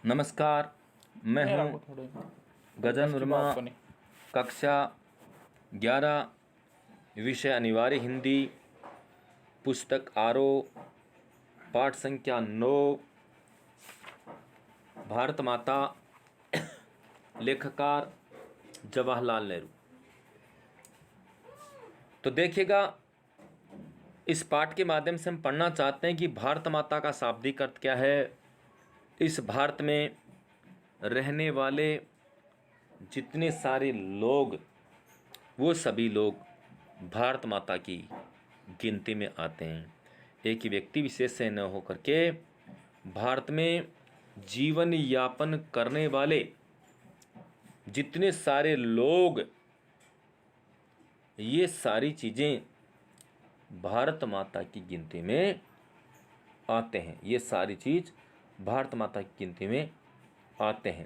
नमस्कार। मैं मेरा हूँ को थोड़े गगन बस की वर्मा। बात बने। कक्षा 11, विषय अनिवार्य हिंदी, पुस्तक आरो, पाठ संख्या 9, भारत माता, लेखकार जवाहरलाल नेहरू। तो देखिएगा, इस पाठ के माध्यम से हम पढ़ना चाहते हैं कि भारत माता का शाब्दिक अर्थ क्या है। इस भारत में रहने वाले जितने सारे लोग, वो सभी लोग भारत माता की गिनती में आते हैं। एक ही व्यक्ति विशेष से न होकर के भारत में जीवन यापन करने वाले जितने सारे लोग, ये सारी चीज़ें भारत माता की गिनती में आते हैं। ये सारी चीज़ भारत माता की गिनती में आते हैं।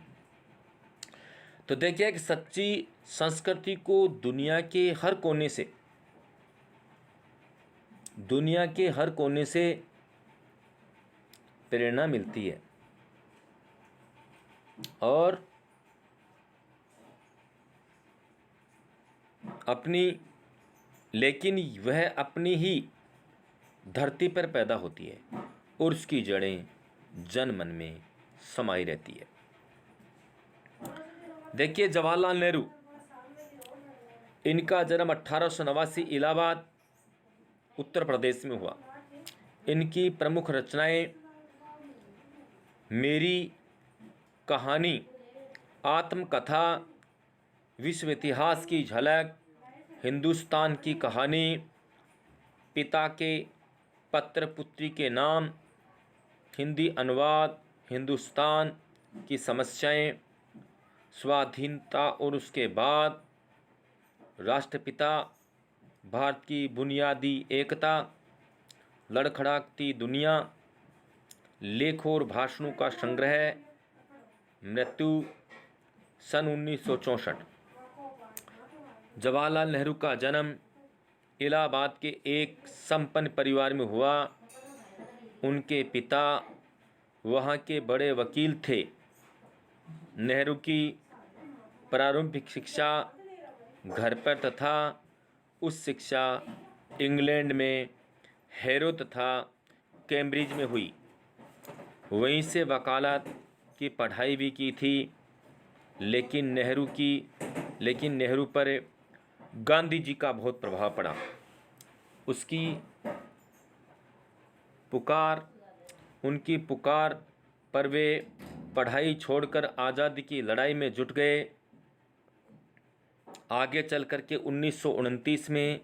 तो देखिए कि सच्ची संस्कृति को दुनिया के हर कोने से प्रेरणा मिलती है और लेकिन वह अपनी ही धरती पर पैदा होती है और उसकी जड़ें जन मन में समाई रहती है। देखिए, जवाहरलाल नेहरू, इनका जन्म 1889 इलाहाबाद उत्तर प्रदेश में हुआ। इनकी प्रमुख रचनाएं मेरी कहानी, आत्मकथा, विश्व इतिहास की झलक, हिंदुस्तान की कहानी, पिता के पत्र पुत्री के नाम, हिंदी अनुवाद, हिंदुस्तान की समस्याएं, स्वाधीनता और उसके बाद, राष्ट्रपिता, भारत की बुनियादी एकता, लड़खड़ाती दुनिया, लेखों और भाषणों का संग्रह, मृत्यु सन 1964। जवाहरलाल नेहरू का जन्म इलाहाबाद के एक संपन्न परिवार में हुआ। उनके पिता वहाँ के बड़े वकील थे। नेहरू की प्रारंभिक शिक्षा घर पर तथा उस शिक्षा इंग्लैंड में हैरो तथा कैम्ब्रिज में हुई। वहीं से वकालत की पढ़ाई भी की थी। लेकिन नेहरू पर गांधी जी का बहुत प्रभाव पड़ा। उनकी पुकार पर वे पढ़ाई छोड़कर आज़ादी की लड़ाई में जुट गए। आगे चल कर के 1929 में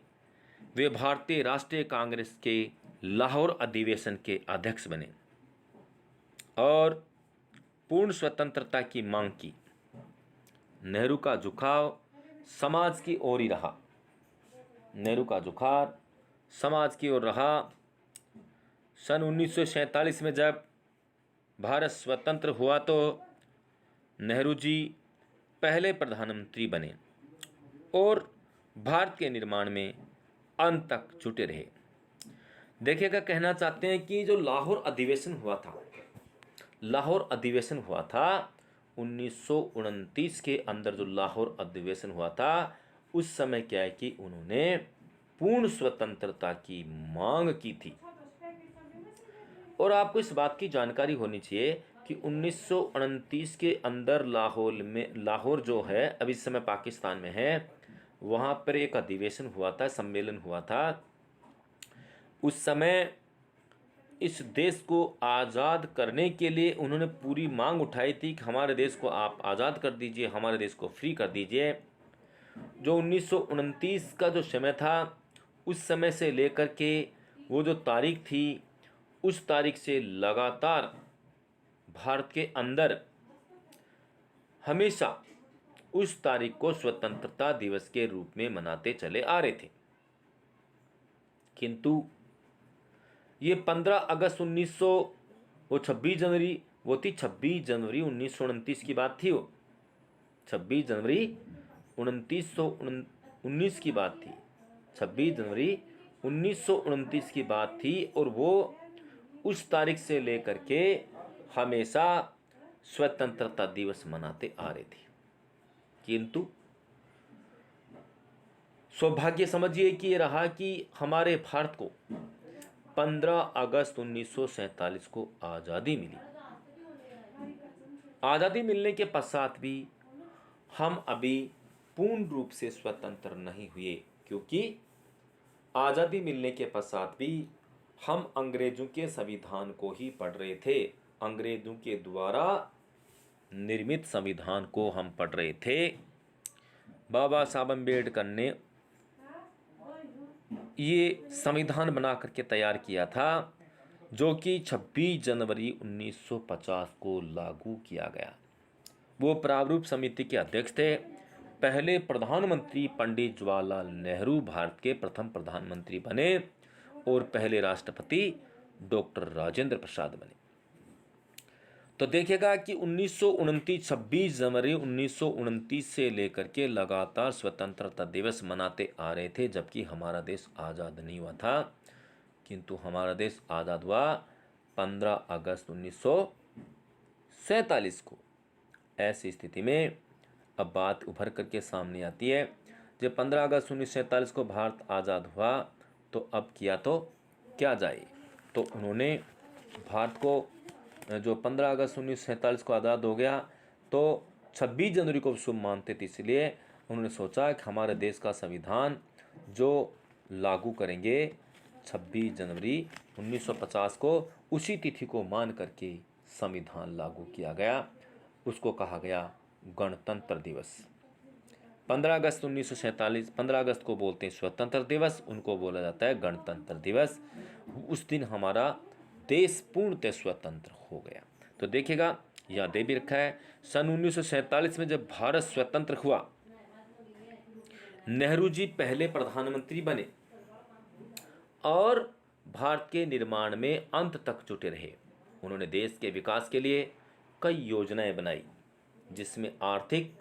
वे भारतीय राष्ट्रीय कांग्रेस के लाहौर अधिवेशन के अध्यक्ष बने और पूर्ण स्वतंत्रता की मांग की। नेहरू का झुकाव समाज की ओर ही रहा। सन 1947 में जब भारत स्वतंत्र हुआ तो नेहरू जी पहले प्रधानमंत्री बने और भारत के निर्माण में अंत तक जुटे रहे। देखिएगा, कहना चाहते हैं कि जो लाहौर अधिवेशन हुआ था 1929 के अंदर, जो लाहौर अधिवेशन हुआ था, उस समय क्या है कि उन्होंने पूर्ण स्वतंत्रता की मांग की थी। और आपको इस बात की जानकारी होनी चाहिए कि 1929 के अंदर लाहौर जो है, अभी इस समय पाकिस्तान में है, वहाँ पर एक अधिवेशन हुआ था, सम्मेलन हुआ था। उस समय इस देश को आज़ाद करने के लिए उन्होंने पूरी मांग उठाई थी कि हमारे देश को आप आज़ाद कर दीजिए, हमारे देश को फ्री कर दीजिए। जो 1929 का जो समय था, उस समय से लेकर के वो जो तारीख थी, उस तारीख से लगातार भारत के अंदर हमेशा उस तारीख को स्वतंत्रता दिवस के रूप में मनाते चले आ रहे थे। किंतु ये 15 अगस्त 26 जनवरी 1929 की बात थी। वो 26 जनवरी 1919 की बात थी। 26 जनवरी 1929 की बात थी और वो उस तारीख से लेकर के हमेशा स्वतंत्रता दिवस मनाते आ रहे थे। किंतु सौभाग्य समझिए कि ये रहा कि हमारे भारत को 15 अगस्त 1947 को आज़ादी मिली। आज़ादी मिलने के पश्चात भी हम अभी पूर्ण रूप से स्वतंत्र नहीं हुए, क्योंकि आज़ादी मिलने के पश्चात भी हम अंग्रेजों के संविधान को ही पढ़ रहे थे। अंग्रेजों के द्वारा निर्मित संविधान को हम पढ़ रहे थे। बाबा साहब अम्बेडकर ने ये संविधान बना करके तैयार किया था, जो कि 26 जनवरी 1950 को लागू किया गया। वो प्रारूप समिति के अध्यक्ष थे। पहले प्रधानमंत्री पंडित जवाहरलाल नेहरू भारत के प्रथम प्रधानमंत्री बने और पहले राष्ट्रपति डॉक्टर राजेंद्र प्रसाद बने। तो देखिएगा कि 26 जनवरी 1929 से लेकर के लगातार स्वतंत्रता दिवस मनाते आ रहे थे, जबकि हमारा देश आज़ाद नहीं हुआ था। किंतु हमारा देश आज़ाद हुआ 15 अगस्त 1947 को। ऐसी स्थिति में अब बात उभर करके सामने आती है, जब 15 अगस्त 1947 को भारत आज़ाद हुआ तो अब किया तो क्या जाए। तो उन्होंने भारत को जो 15 अगस्त 1947 को आज़ाद हो गया, तो 26 जनवरी को शुभ मानते थे, इसलिए उन्होंने सोचा कि हमारे देश का संविधान जो लागू करेंगे 26 जनवरी 1950 को, उसी तिथि को मान करके संविधान लागू किया गया। उसको कहा गया गणतंत्र दिवस। 15 अगस्त 1947, 15 अगस्त को बोलते हैं स्वतंत्र दिवस, उनको बोला जाता है गणतंत्र दिवस। उस दिन हमारा देश पूर्णतः स्वतंत्र हो गया। तो देखिएगा, याद भी रखा है, सन 1947 में जब भारत स्वतंत्र हुआ, नेहरू जी पहले प्रधानमंत्री बने और भारत के निर्माण में अंत तक जुटे रहे। उन्होंने देश के विकास के लिए कई योजनाएं बनाई, जिसमें आर्थिक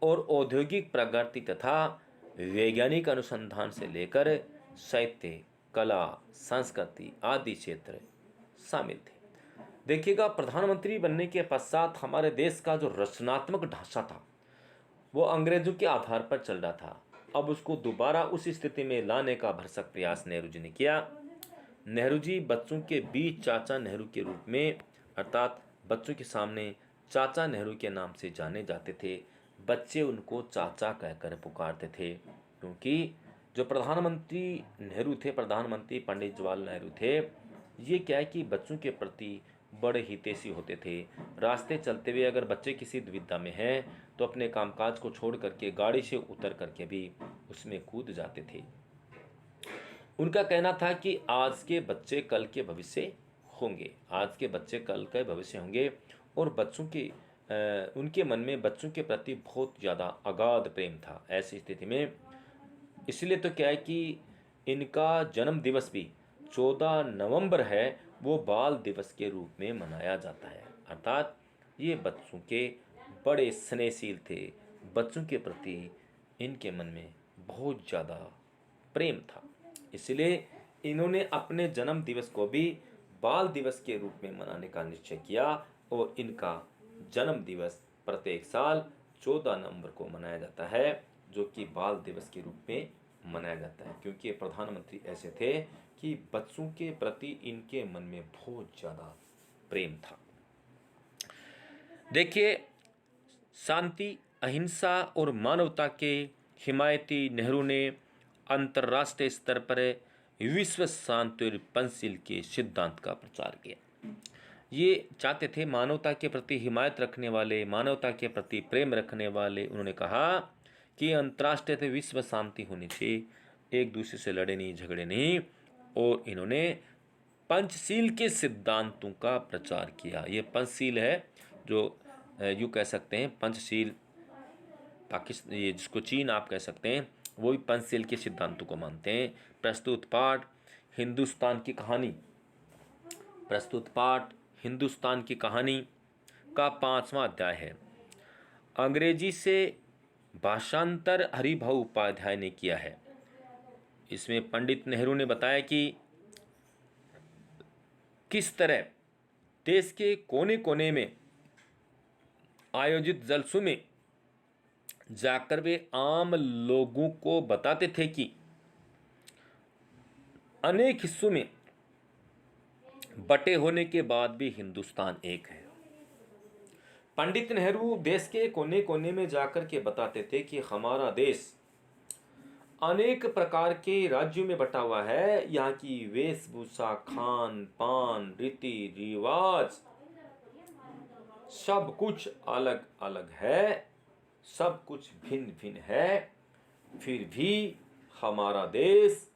और औद्योगिक प्रगति तथा वैज्ञानिक अनुसंधान से लेकर साहित्य, कला, संस्कृति आदि क्षेत्र शामिल थे। देखिएगा, प्रधानमंत्री बनने के पश्चात हमारे देश का जो रचनात्मक ढांचा था वो अंग्रेजों के आधार पर चल रहा था। अब उसको दोबारा उस स्थिति में लाने का भरसक प्रयास नेहरू जी ने किया। नेहरू जी बच्चों के बीच चाचा नेहरू के रूप में, अर्थात बच्चों के सामने चाचा नेहरू के नाम से जाने जाते थे। बच्चे उनको चाचा कहकर पुकारते थे, क्योंकि जो प्रधानमंत्री नेहरू थे, प्रधानमंत्री पंडित जवाहरलाल नेहरू थे, ये क्या है कि बच्चों के प्रति बड़े हितैषी होते थे। रास्ते चलते हुए अगर बच्चे किसी दुविधा में हैं तो अपने कामकाज को छोड़ करके गाड़ी से उतर करके भी उसमें कूद जाते थे। उनका कहना था कि आज के बच्चे कल के भविष्य होंगे, आज के बच्चे कल के भविष्य होंगे। और बच्चों के उनके मन में बच्चों के प्रति बहुत ज़्यादा अगाध प्रेम था। ऐसी स्थिति में इसलिए तो क्या है कि इनका जन्म दिवस भी 14 नवंबर है, वो बाल दिवस के रूप में मनाया जाता है। अर्थात ये बच्चों के बड़े स्नेहशील थे, बच्चों के प्रति इनके मन में बहुत ज़्यादा प्रेम था। इसलिए इन्होंने अपने जन्म दिवस को भी बाल दिवस के रूप में मनाने का निश्चय किया और इनका जन्म दिवस प्रत्येक साल 14 नवंबर को मनाया जाता है, जो कि बाल दिवस के रूप में मनाया जाता है, क्योंकि प्रधानमंत्री ऐसे थे कि बच्चों के प्रति इनके मन में बहुत ज़्यादा प्रेम था। देखिए, शांति, अहिंसा और मानवता के हिमायती नेहरू ने अंतर्राष्ट्रीय स्तर पर विश्व शांति और पंचशील के सिद्धांत का प्रचार किया। ये चाहते थे, मानवता के प्रति हिमायत रखने वाले, मानवता के प्रति प्रेम रखने वाले, उन्होंने कहा कि अंतर्राष्ट्रीय विश्व शांति होनी चाहिए, एक दूसरे से लड़े नहीं, झगड़े नहीं। और इन्होंने पंचशील के सिद्धांतों का प्रचार किया। ये पंचशील है, जो यूँ कह सकते हैं पंचशील पाकिस्तान, ये जिसको चीन आप कह सकते हैं, वो भी पंचशील के सिद्धांतों को मानते हैं। प्रस्तुत पाठ हिंदुस्तान की कहानी, प्रस्तुत पाठ हिंदुस्तान की कहानी का 5वां अध्याय है। अंग्रेजी से भाषांतर हरिभाऊ उपाध्याय ने किया है। इसमें पंडित नेहरू ने बताया कि किस तरह देश के कोने कोने में आयोजित जलसों में जाकर वे आम लोगों को बताते थे कि अनेक हिस्सों में बटे होने के बाद भी हिंदुस्तान एक है। पंडित नेहरू देश के कोने कोने में जाकर के बताते थे कि हमारा देश अनेक प्रकार के राज्यों में बटा हुआ है। यहाँ की वेशभूषा, खान पान, रीति रिवाज, सब कुछ अलग अलग है, सब कुछ भिन्न भिन्न है, फिर भी हमारा देश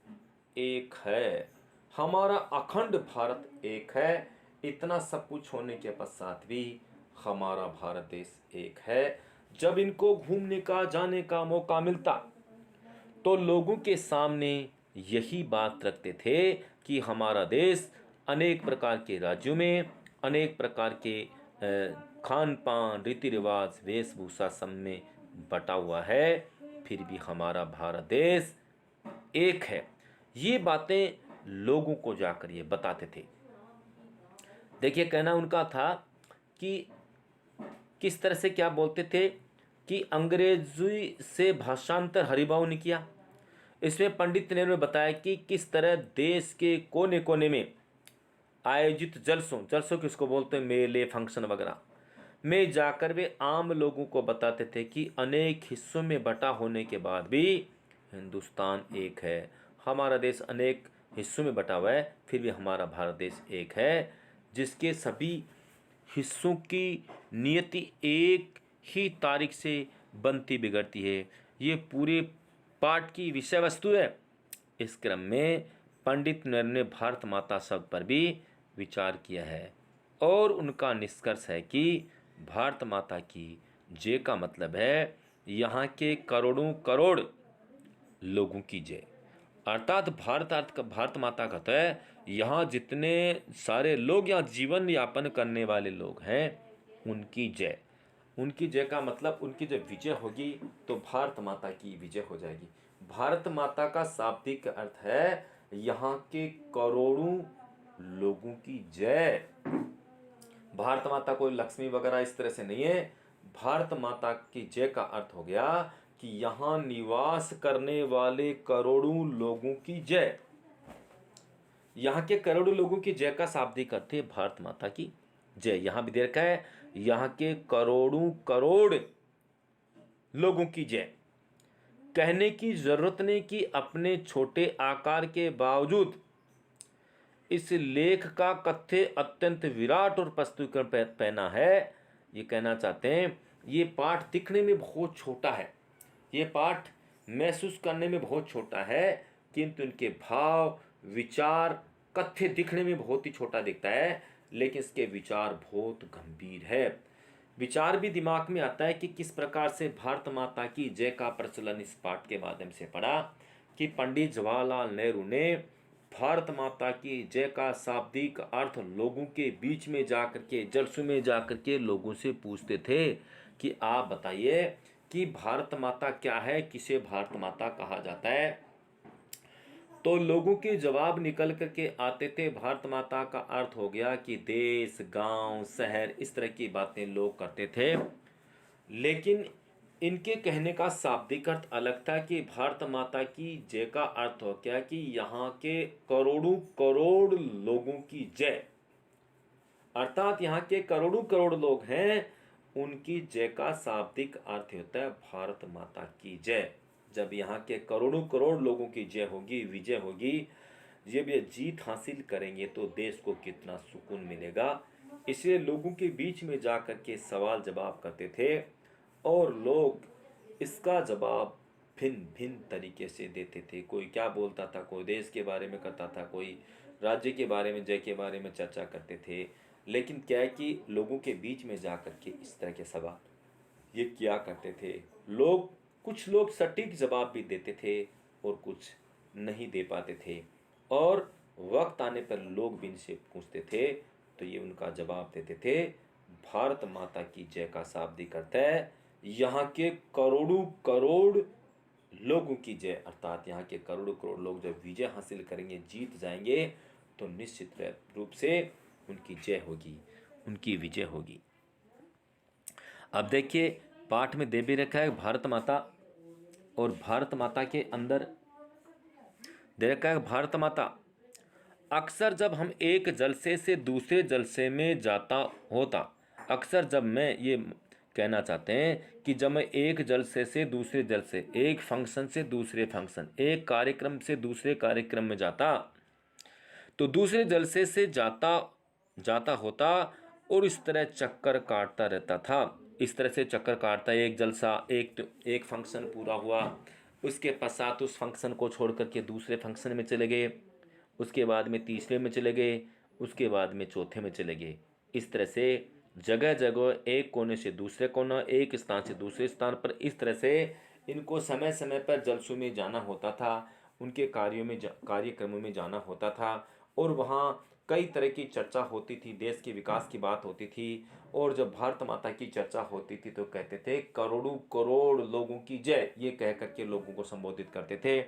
एक है, हमारा अखंड भारत एक है। इतना सब कुछ होने के पश्चात भी हमारा भारत देश एक है। जब इनको घूमने का, जाने का मौका मिलता तो लोगों के सामने यही बात रखते थे कि हमारा देश अनेक प्रकार के राज्यों में, अनेक प्रकार के खान पान, रीति रिवाज, वेशभूषा सब में बटा हुआ है, फिर भी हमारा भारत देश एक है। ये बातें लोगों को जाकर ये बताते थे। देखिए, कहना उनका था कि किस तरह से क्या बोलते थे कि अंग्रेजी से भाषांतर हरिभाऊ ने किया। इसमें पंडित नेहरू ने बताया कि किस तरह देश के कोने कोने में आयोजित जलसों किसको बोलते हैं, मेले, फंक्शन वगैरह में जाकर वे आम लोगों को बताते थे कि अनेक हिस्सों में बटा होने के बाद भी हिंदुस्तान एक है। हमारा देश अनेक हिस्सों में बटा हुआ है, फिर भी हमारा भारत देश एक है, जिसके सभी हिस्सों की नियति एक ही तारीख से बनती बिगड़ती है। ये पूरे पाठ की विषय वस्तु है। इस क्रम में पंडित नेहरू ने भारत माता शब्द पर भी विचार किया है और उनका निष्कर्ष है कि भारत माता की जय का मतलब है यहाँ के करोड़ों करोड़ लोगों की जय। अर्थात भारत माता का तो है यहाँ जितने सारे लोग यहाँ जीवन यापन करने वाले लोग हैं उनकी जय। उनकी जय का मतलब उनकी जब विजय होगी तो भारत माता की विजय हो जाएगी। भारत माता का शाब्दिक अर्थ है यहाँ के करोड़ों लोगों की जय। भारत माता कोई लक्ष्मी वगैरह इस तरह से नहीं है। भारत माता की जय का अर्थ हो गया कि यहाँ निवास करने वाले करोड़ों लोगों की जय। यहाँ के करोड़ों लोगों की जय का शाब्दिक अर्थ है भारत माता की जय। यहाँ भी दे रखा है यहाँ के करोड़ों करोड़ लोगों की जय। कहने की जरूरत नहीं कि अपने छोटे आकार के बावजूद इस लेख का कथ्य अत्यंत विराट और प्रस्तुतिकरण पहना है। ये कहना चाहते हैं ये पाठ दिखने में बहुत छोटा है, ये पाठ महसूस करने में बहुत छोटा है, किंतु इनके भाव, विचार, कथ्य दिखने में बहुत ही छोटा दिखता है, लेकिन इसके विचार बहुत गंभीर है। विचार भी दिमाग में आता है कि किस प्रकार से भारत माता की जय का प्रचलन इस पाठ के माध्यम से पड़ा कि पंडित जवाहरलाल नेहरू ने भारत माता की जय का शाब्दिक अर्थ लोगों के बीच में जाकर के, जलसों में जाकर के लोगों से पूछते थे कि आप बताइए कि भारत माता क्या है, किसे भारत माता कहा जाता है। तो लोगों के जवाब निकल करके आते थे भारत माता का अर्थ हो गया कि देश, गांव, शहर, इस तरह की बातें लोग करते थे। लेकिन इनके कहने का शाब्दिक अर्थ अलग था कि भारत माता की जय का अर्थ हो गया कि यहाँ के करोड़ों करोड़ लोगों की जय। अर्थात यहाँ के करोड़ों करोड़ लोग हैं, उनकी जय का शाब्दिक अर्थ होता है भारत माता की जय। जब यहाँ के करोड़ों करोड़ लोगों की जय होगी, विजय होगी, जब ये जीत हासिल करेंगे तो देश को कितना सुकून मिलेगा। इसलिए लोगों के बीच में जाकर के सवाल जवाब करते थे और लोग इसका जवाब भिन्न भिन्न तरीके से देते थे। कोई क्या बोलता था, कोई देश के बारे में करता था, कोई राज्य के बारे में, जय के बारे में चर्चा करते थे। लेकिन क्या है कि लोगों के बीच में जाकर के इस तरह के सवाल ये क्या करते थे लोग। कुछ लोग सटीक जवाब भी देते थे और कुछ नहीं दे पाते थे, और वक्त आने पर लोग भी इनसे पूछते थे तो ये उनका जवाब देते थे भारत माता की जय का शाब्दिक अर्थ है यहाँ के करोड़ों करोड़ लोगों की जय। अर्थात यहाँ के करोड़ों करोड़ लोग जब विजय हासिल करेंगे, जीत जाएंगे, तो निश्चित रूप से उनकी जय होगी, उनकी विजय होगी। अब देखिए पाठ में दे भी रखा है भारत माता, और भारत माता के अंदर दे रखा है भारत माता अक्सर जब हम एक जलसे से दूसरे जलसे में जाता होता। अक्सर जब मैं ये कहना चाहते हैं कि जब मैं एक जलसे से दूसरे जलसे, एक फंक्शन से दूसरे फंक्शन, एक कार्यक्रम से दूसरे कार्यक्रम में जाता, तो दूसरे जलसे से जाता जाता होता और इस तरह चक्कर काटता रहता था। इस तरह से चक्कर काटता, एक जलसा, एक फंक्शन पूरा हुआ, उसके पश्चात उस फंक्शन को छोड़ करके दूसरे फंक्शन में चले गए, उसके बाद में तीसरे में चले गए, उसके बाद में चौथे में चले गए। इस तरह से जगह जगह एक कोने से दूसरे कोना, एक स्थान से दूसरे स्थान पर, इस तरह से इनको समय समय पर जलसों में जाना होता था, उनके कार्यक्रमों में जाना होता था, और वहाँ कई तरह की चर्चा होती थी, देश के विकास की बात होती थी। और जब भारत माता की चर्चा होती थी तो कहते थे करोड़ों करोड़ लोगों की जय, ये कह करके लोगों को संबोधित करते थे।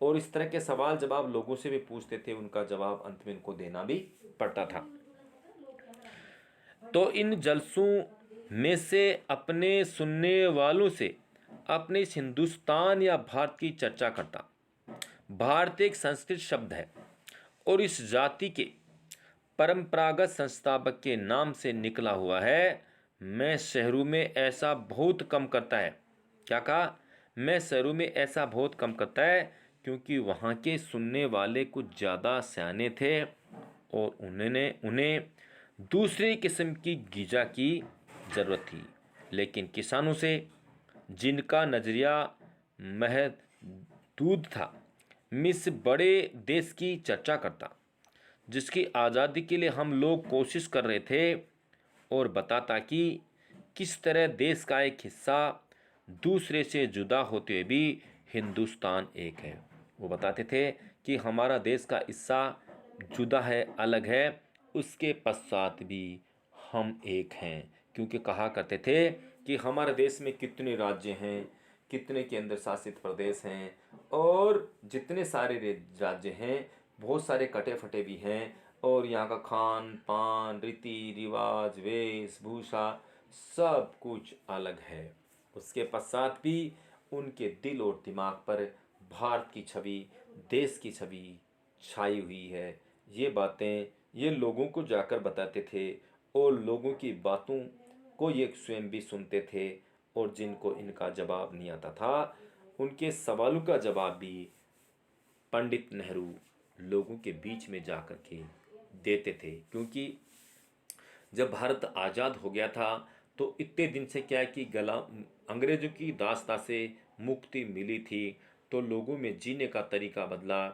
और इस तरह के सवाल जवाब लोगों से भी पूछते थे, उनका जवाब अंत में इनको देना भी पड़ता था। तो इन जलसों में से अपने सुनने वालों से अपने इस हिंदुस्तान या भारत की चर्चा करता। भारत एक संस्कृत शब्द है और इस जाति के परंपरागत संस्थापक के नाम से निकला हुआ है। मैं शहरों में ऐसा बहुत कम करता है। क्या कहा? मैं शहरों में ऐसा बहुत कम करता है क्योंकि वहाँ के सुनने वाले कुछ ज़्यादा सयाने थे और उन्हें दूसरी किस्म की गिजा की ज़रूरत थी। लेकिन किसानों से, जिनका नज़रिया महदूद था, मैं इस बड़े देश की चर्चा करता जिसकी आज़ादी के लिए हम लोग कोशिश कर रहे थे, और बताता कि किस तरह देश का एक हिस्सा दूसरे से जुदा होते हुए भी हिंदुस्तान एक है। वो बताते थे कि हमारा देश का हिस्सा जुदा है, अलग है, उसके पश्चात भी हम एक हैं। क्योंकि कहा करते थे कि हमारे देश में कितने राज्य हैं, कितने केंद्र शासित प्रदेश हैं, और जितने सारे राज्य हैं बहुत सारे कटे फटे भी हैं, और यहाँ का खान पान, रीति रिवाज, वेशभूषा सब कुछ अलग है। उसके पश्चात भी उनके दिल और दिमाग पर भारत की छवि, देश की छवि छाई हुई है। ये बातें ये लोगों को जाकर बताते थे, और लोगों की बातों को ये स्वयं भी सुनते थे, और जिनको इनका जवाब नहीं आता था उनके सवालों का जवाब भी पंडित नेहरू लोगों के बीच में जाकर के देते थे। क्योंकि जब भारत आज़ाद हो गया था तो इतने दिन से क्या है कि गला अंग्रेज़ों की दास्ता से मुक्ति मिली थी, तो लोगों में जीने का तरीका बदला,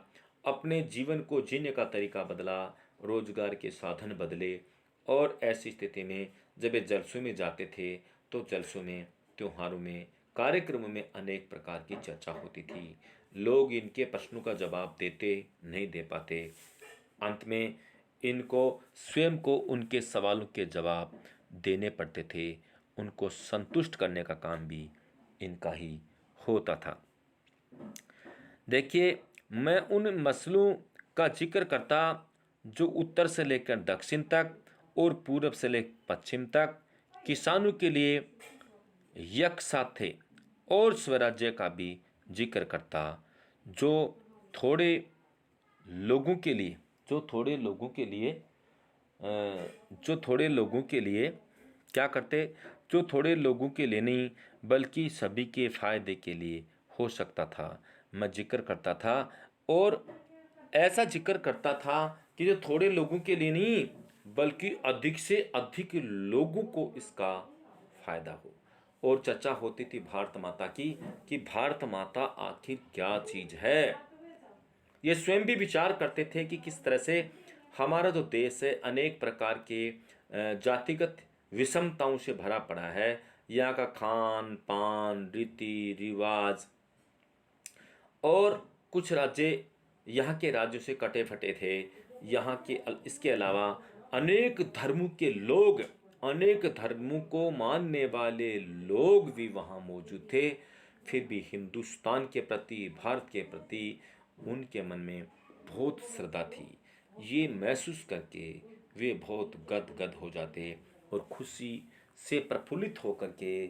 अपने जीवन को जीने का तरीका बदला, रोजगार के साधन बदले। और ऐसी स्थिति में जब ये जलसों में जाते थे तो जलसों में, त्योहारों में, कार्यक्रमों में अनेक प्रकार की चर्चा होती थी। लोग इनके प्रश्नों का जवाब देते नहीं दे पाते। अंत में इनको स्वयं को उनके सवालों के जवाब देने पड़ते थे। उनको संतुष्ट करने का काम भी इनका ही होता था। देखिए, मैं उन मसलों का जिक्र करता जो उत्तर से लेकर दक्षिण तक और पूरब से लेकर पश्चिम तक किसानों के लिए यकसाथ थे, और स्वराज्य का भी जिक्र करता जो थोड़े लोगों के लिए जो थोड़े लोगों के लिए जो थोड़े लोगों के लिए क्या करते, जो थोड़े लोगों के लिए नहीं बल्कि सभी के फायदे के लिए हो सकता था। मैं जिक्र करता था, और ऐसा जिक्र करता था कि जो थोड़े लोगों के लिए नहीं बल्कि अधिक से अधिक लोगों को इसका फायदा हो। और चर्चा होती थी भारत माता की कि भारत माता आखिर क्या चीज है। ये स्वयं भी विचार करते थे कि किस तरह से हमारा जो देश है अनेक प्रकार के जातिगत विषमताओं से भरा पड़ा है। यहाँ का खान पान, रीति रिवाज, और कुछ राज्य यहाँ के राज्यों से कटे फटे थे। यहाँ के इसके अलावा अनेक धर्मों के लोग, अनेक धर्मों को मानने वाले लोग भी वहाँ मौजूद थे। फिर भी हिंदुस्तान के प्रति, भारत के प्रति उनके मन में बहुत श्रद्धा थी। ये महसूस करके वे बहुत गदगद हो जाते और खुशी से प्रफुल्लित होकर के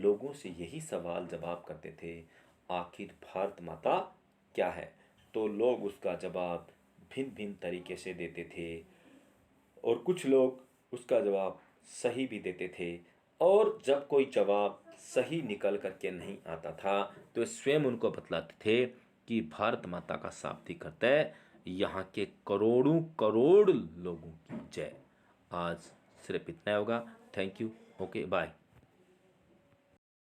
लोगों से यही सवाल जवाब करते थे, आखिर भारत माता क्या है। तो लोग उसका जवाब भिन्न भिन्न तरीके से देते थे और कुछ लोग उसका जवाब सही भी देते थे। और जब कोई जवाब सही निकल करके नहीं आता था तो स्वयं उनको बतलाते थे कि भारत माता का शाब्दिक अर्थ है यहाँ के करोड़ों करोड़ लोगों की जय। आज सिर्फ इतना होगा। Thank you. Okay bye.